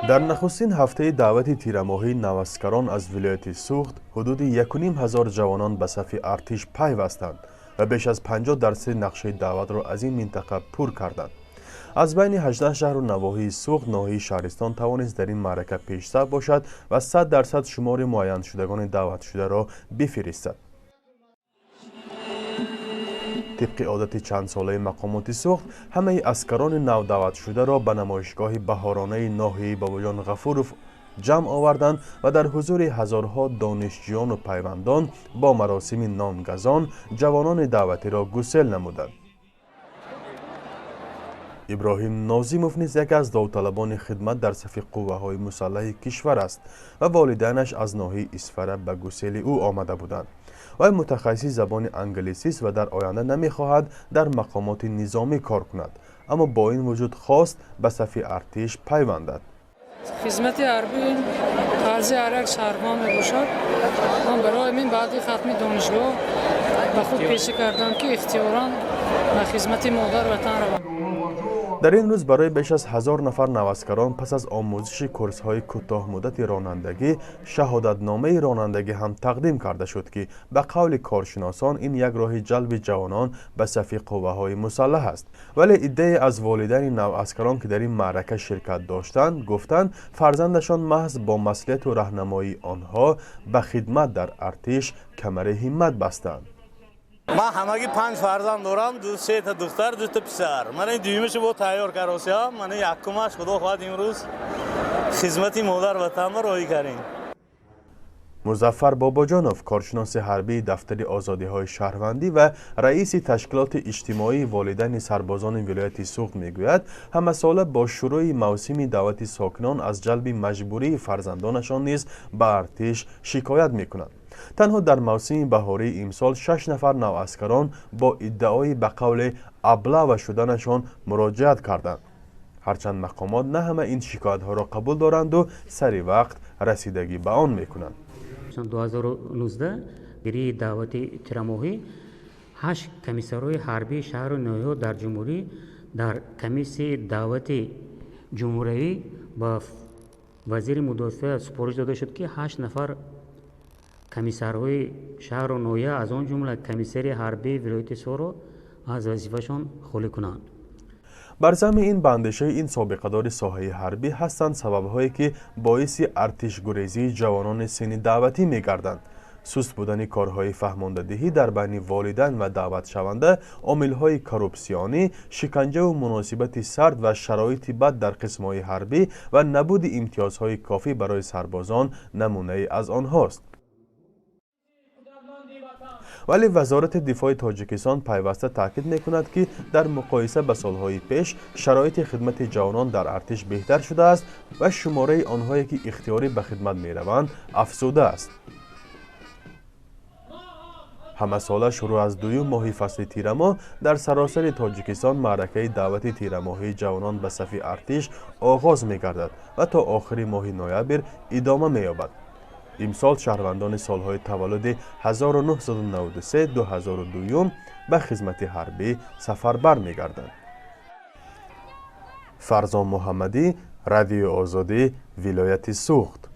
در نخستین هفته دعوت تیرماهی نوسکران از ولایت سوخت حدود 1,500 جوانان به صف ارتش پیوستند و بیش از 50% نقشه دعوت را از این منطقه پر کردند. از بین 18 شهر و نواحی سوخت ناحیه شهرستان توانست در این معرکه پیشرفت باشد و 100% شمار معین شدگان دعوت شده را بفرستد. طبق عادت چند ساله مقامات سوخت، همه اسکران نو دعوت شده را به نمایشگاه بهارانه ناحیه باباجان غفورов جمع آوردند و در حضور هزارها دانشجویان و پیوندان با مراسم نانگزان جوانان دعوتی را گسل نمودند. ابراهیم نازیموف نیز یکی از داوطلبان خدمت در صف قوه‌های مسلح کشور است و والدینش از ناحیه اسفره به گسیل او آمده بودند. و متخصص زبان انگلیسی است و در آینده نمی‌خواهد در مقامات نظامی کار کند، اما با این وجود خواست به صف ارتش پیوندد. خدمت حربی از هر یک شهروند میباشد. من برای من بعد ختم دانشگاه به خود پیشه کردم که اختیاراً به خدمت مادر وطن روم. در این روز برای بیش از 1000 نفر نوسکران پس از آموزش کورس‌های کوتاه مدت رانندگی شهادتنامه رانندگی هم تقدیم کرده شد که به قول کارشناسان این یک راه جلب جوانان به صف قوه‌های مسلح است. ولی عده‌ای از والدین نواسکران که در این معرکه شرکت داشتند گفتند فرزندشان محض با مسئولیت و راهنمایی آنها به خدمت در ارتش کمر همت بستند. من همگی 5 فرزند دارم، 2 تا دختر 2 تا پسر. من این دویمش با تیار کردم. من یکمش خدا خواهد امروز خدمت مادر وطن را کردیم. مظفر باباجانوف کارشناس حربی دفتر آزادی‌های شهروندی و رئیس تشکیلات اجتماعی والدین سربازان ولایت سوخت میگوید همه ساله با شروع موسم دعوت ساکنان از جلب مجبوری فرزندانشان نیز به ارتش شکایت میکنند. تنها در موسم بهاری امسال 6 نفر نواسکران با ادعای به قول ابله شدنشان مراجعت کردند. هرچند مقامات نه همه این شکایت ها را قبول دارند و سری وقت رسیدگی به آن میکنند. 2019 گری دعوت تیرماهی 8 کمیسرهای حربی شهر و ناحیه در جمهوری در کمیسی دعوت جمهوری با وزیر مدافع سپارش داده شد که 8 نفر کمیسرهای شهر و ناحیه از آن جمله کمیسر حربی ولایت سورو از وظیفه‌شان خالی کنند. بر ضمن این بندشه این سابقه‌دار ساحه حربی هستند سبب‌هایی که باعث ارتش گریزی جوانان سن دعوتی می‌گردند. سست بودن کارهای فهماندهی در بین والدین و دعوت شونده، عامل‌های کورپسیونی، شکنجه و مناسبت سرد و شرایط بد در قسم‌های حربی و نبود امتیازهای کافی برای سربازان نمونه از آنهاست. ولی وزارت دفاع تاجیکستان پیوسته تاکید می‌کند که در مقایسه با سالهای پیش شرایط خدمت جوانان در ارتش بهتر شده است و شماره آنهایی که اختیاری به خدمت می‌روند افزوده است. همه ساله شروع از 2 ماه فصل تیرماه در سراسر تاجیکستان معرکه دعوت تیرماهی جوانان به صف ارتش آغاز می‌گردد و تا آخر ماه نوامبر ادامه می‌یابد. امسال شهروندان سالهای تولد 1993 2002 به خدمت حربی سفربر می‌گردند. فرزان محمدی، رادیو آزادی، ولایت سوخت.